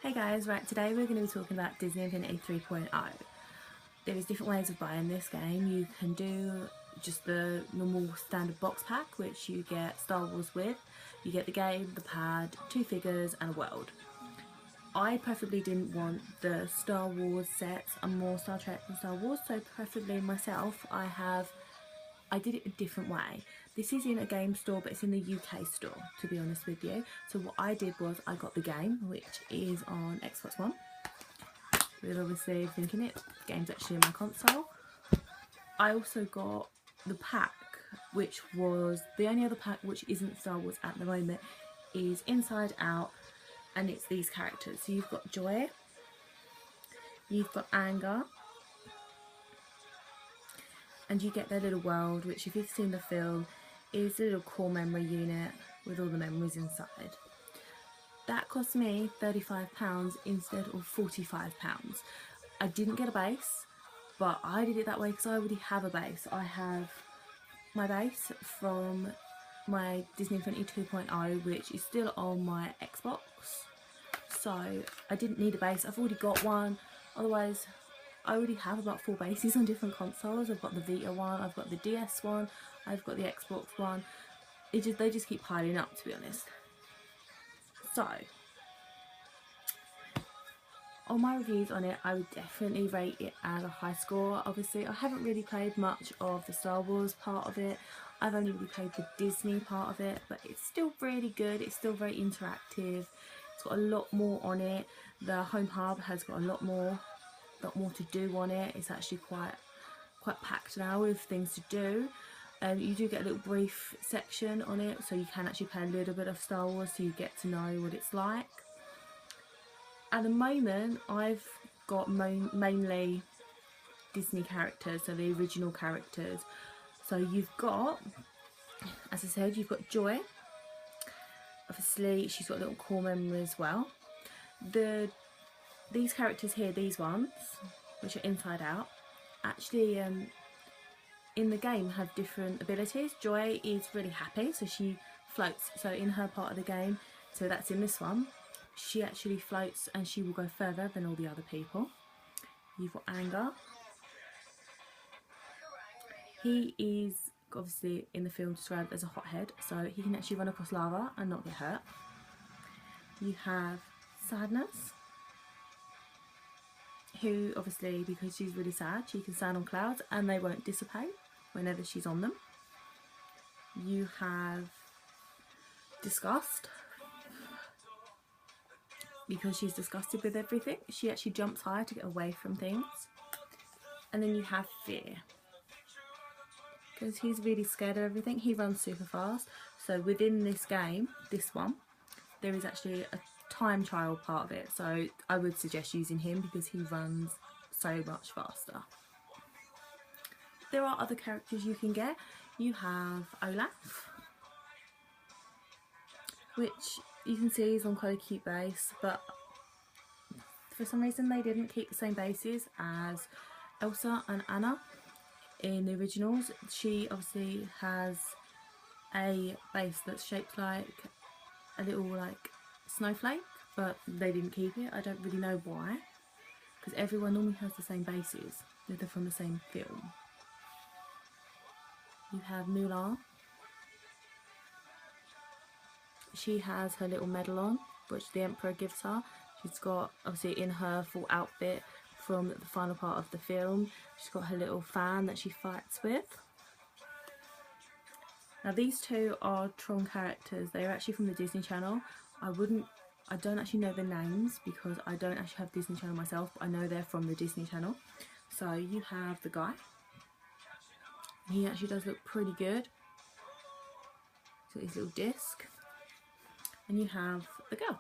Hey guys, right, today we're going to be talking about Disney Infinity 3.0. There is different ways of buying this game. You can do just the normal standard box pack, which you get Star Wars with. You get the game, the pad, 2 figures and a world. I preferably didn't want the Star Wars sets. I'm more Star Trek than Star Wars, so preferably myself I did it a different way. This is in a game store, but it's in the UK store, to be honest with you. So what I did was I got the game, which is on Xbox One. With obviously thinking it, the game's actually on my console. I also got the pack, which was the only other pack which isn't Star Wars at the moment, is Inside Out, and it's these characters. So you've got Joy, you've got Anger, and you get their little world, which if you've seen the film is a little core memory unit with all the memories inside. That cost me £35 instead of £45. I didn't get a base, but I did it that way because I already have a base. I have my base from my Disney Infinity 2.0, which is still on my Xbox, so I didn't need a base. I've already got one. Otherwise I already have about 4 bases on different consoles. I've got the Vita one, I've got the DS one, I've got the Xbox one. They just keep piling up, to be honest. So, on my reviews on it, I would definitely rate it as a high score. Obviously, I haven't really played much of the Star Wars part of it. I've only really played the Disney part of it, but it's still really good. It's still very interactive. It's got a lot more on it. The home hub has got a lot more to do on it. It's actually quite packed now with things to do. You do get a little brief section on it, so you can actually play a little bit of Star Wars, so you get to know what it's like. At the moment I've got mainly Disney characters, so the original characters. So you've got, as I said, you've got Joy. Obviously she's got a little core memory as well. These characters here, these ones, which are Inside Out, actually in the game have different abilities. Joy is really happy, so she floats. So in her part of the game, so that's in this one, she actually floats and she will go further than all the other people. You've got Anger. He is obviously in the film described as a hothead, so he can actually run across lava and not get hurt. You have Sadness, who obviously, because she's really sad, she can stand on clouds and they won't dissipate whenever she's on them. You have Disgust. Because she's disgusted with everything, she actually jumps higher to get away from things. And then you have Fear, because he's really scared of everything. He runs super fast. So within this game, this one, there is actually a time trial part of it, so I would suggest using him because he runs so much faster. There are other characters you can get. You have Olaf, which you can see is on quite a cute base, but for some reason they didn't keep the same bases as Elsa and Anna in the originals. She obviously has a base that's shaped like a little like snowflake, but they didn't keep it. I don't really know why, because everyone normally has the same bases if they're from the same film. You have Mulan. She has her little medal on, which the Emperor gives her. She's got, obviously in her full outfit from the final part of the film, she's got her little fan that she fights with. Now these two are Tron characters. They are actually from the Disney Channel. I don't actually know their names because I don't actually have Disney Channel myself, but I know they're from the Disney Channel. So you have the guy. He actually does look pretty good. He's got his little disc. And you have the girl.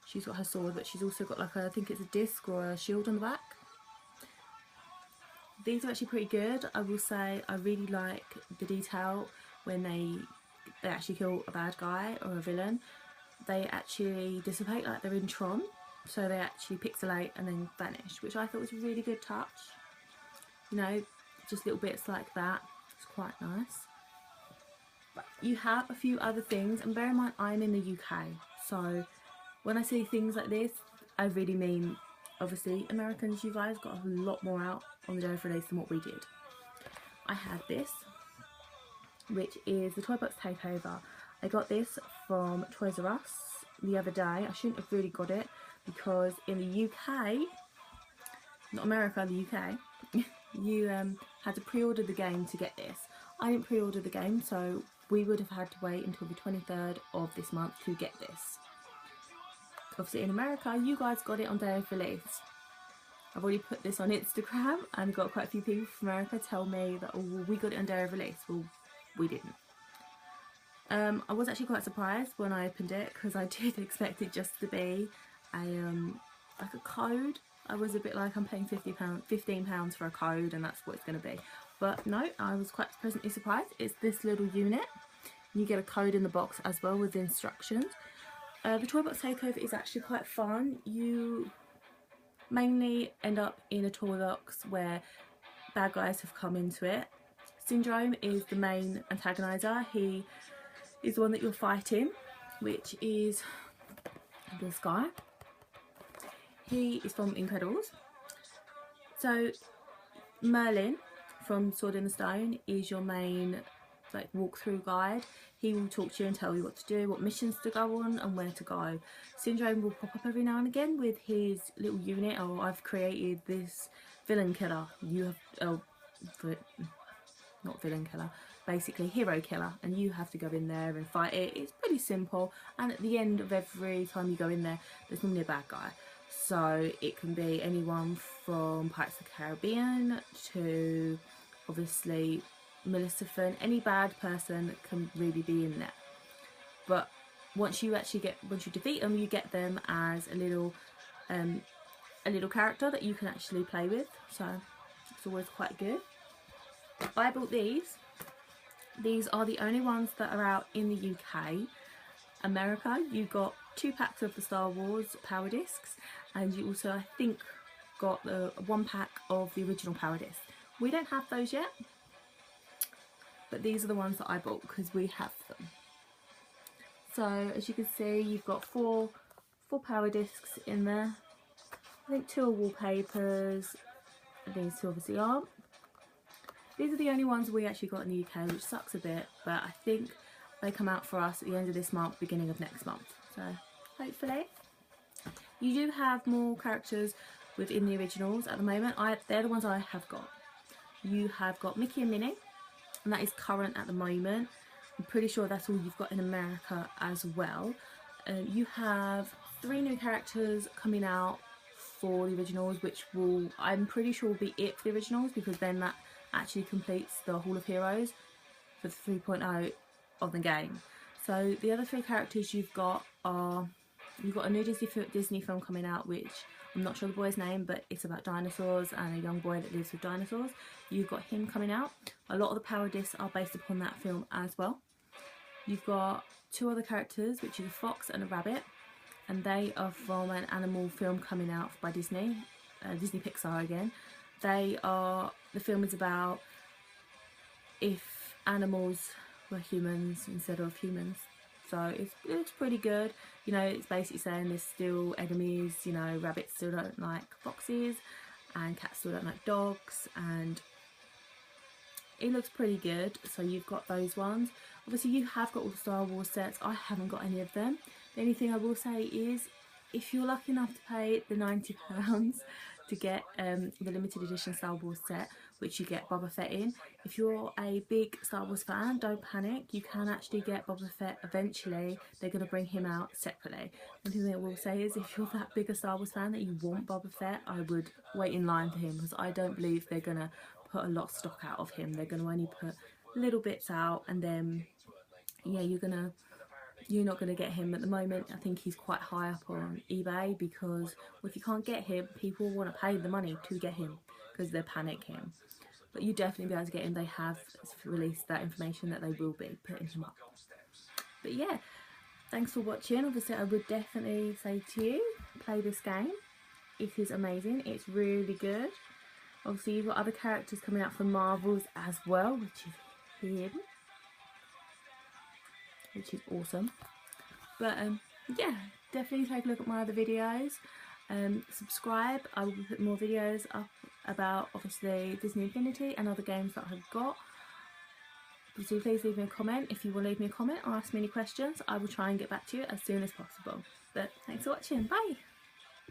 She's got her sword, but she's also got like I think it's a disc or a shield on the back. These are actually pretty good. I will say I really like the detail when they actually kill a bad guy or a villain. They actually dissipate like they're in Tron, so they actually pixelate and then vanish, which I thought was a really good touch. You know, just little bits like that. It's quite nice. But you have a few other things, and bear in mind I'm in the UK, so when I say things like this, I really mean, obviously, Americans, you guys got a lot more out on the day of release than what we did. I had this, which is the Toy Box Takeover. I got this from Toys R Us the other day. I shouldn't have really got it because in the UK, not America, the UK, you had to pre-order the game to get this. I didn't pre-order the game, so we would have had to wait until the 23rd of this month to get this. Obviously in America, you guys got it on day of release. I've already put this on Instagram and got quite a few people from America tell me that, oh, well, we got it on day of release. Well, we didn't. I was actually quite surprised when I opened it because I did expect it just to be a like a code. I was a bit like, I'm paying £15 for a code and that's what it's going to be. But no, I was quite pleasantly surprised. It's this little unit. You get a code in the box as well with the instructions. The Toy Box Takeover is actually quite fun. You mainly end up in a toy box where bad guys have come into it. Syndrome is the main antagonizer. He is the one that you're fighting, which is this guy. He is from Incredibles. So Merlin from Sword in the Stone is your main like walkthrough guide. He will talk to you and tell you what to do, what missions to go on and where to go. Syndrome will pop up every now and again with his little unit. Oh, I've created this villain killer. You have, not villain killer, basically hero killer, and you have to go in there and fight it. It's pretty simple, and at the end of every time you go in there, there's normally a bad guy. So it can be anyone from Pirates of the Caribbean to obviously Maleficent. Any bad person can really be in there. But once you defeat them, you get them as a little character that you can actually play with. So it's always quite good. I bought these. These are the only ones that are out in the UK. America, you got 2 packs of the Star Wars Power Discs, and you also, I think, got the 1 pack of the original Power Discs. We don't have those yet, but these are the ones that I bought because we have them. So as you can see, you've got four Power Discs in there. I think 2 are wallpapers, and these 2 obviously aren't. These are the only ones we actually got in the UK, which sucks a bit, but I think they come out for us at the end of this month, beginning of next month. So hopefully. You do have more characters within the originals at the moment. They're the ones I have got. You have got Mickey and Minnie, and that is current at the moment. I'm pretty sure that's all you've got in America as well. You have 3 new characters coming out for the originals, which will, I'm pretty sure, will be it for the originals, because then that actually completes the Hall of Heroes for the 3.0 of the game. So the other 3 characters you've got are, you've got a new Disney film coming out, which I'm not sure the boy's name, but it's about dinosaurs and a young boy that lives with dinosaurs. You've got him coming out. A lot of the Power Discs are based upon that film as well. You've got 2 other characters, which is a fox and a rabbit, and they are from an animal film coming out by Disney, Disney Pixar again. The film is about if animals were humans instead of humans. So it looks pretty good. You know, it's basically saying there's still enemies. You know, rabbits still don't like foxes, and cats still don't like dogs, and it looks pretty good. So you've got those ones. Obviously you have got all the Star Wars sets. I haven't got any of them. The only thing I will say is, if you're lucky enough to pay the £90 to get the limited edition Star Wars set, which you get Boba Fett in, if you're a big Star Wars fan, don't panic. You can actually get Boba Fett eventually. They're going to bring him out separately. The only thing I will say is, if you're that big a Star Wars fan that you want Boba Fett, I would wait in line for him, because I don't believe they're going to put a lot of stock out of him. They're going to only put little bits out, and then yeah, you're not going to get him at the moment. I think he's quite high up on eBay, because if you can't get him, people want to pay the money to get him because they're panicking. But you definitely be able to get him. They have released that information that they will be putting him up. But yeah, thanks for watching. Obviously I would definitely say to you, play this game. It is amazing. It's really good. Obviously you've got other characters coming out from Marvels as well, which is him, which is awesome. But yeah, definitely take a look at my other videos. Subscribe. I will put more videos up about obviously Disney Infinity and other games that I've got. So please leave me a comment. If you will leave me a comment or ask me any questions, I will try and get back to you as soon as possible. But thanks for watching. Bye!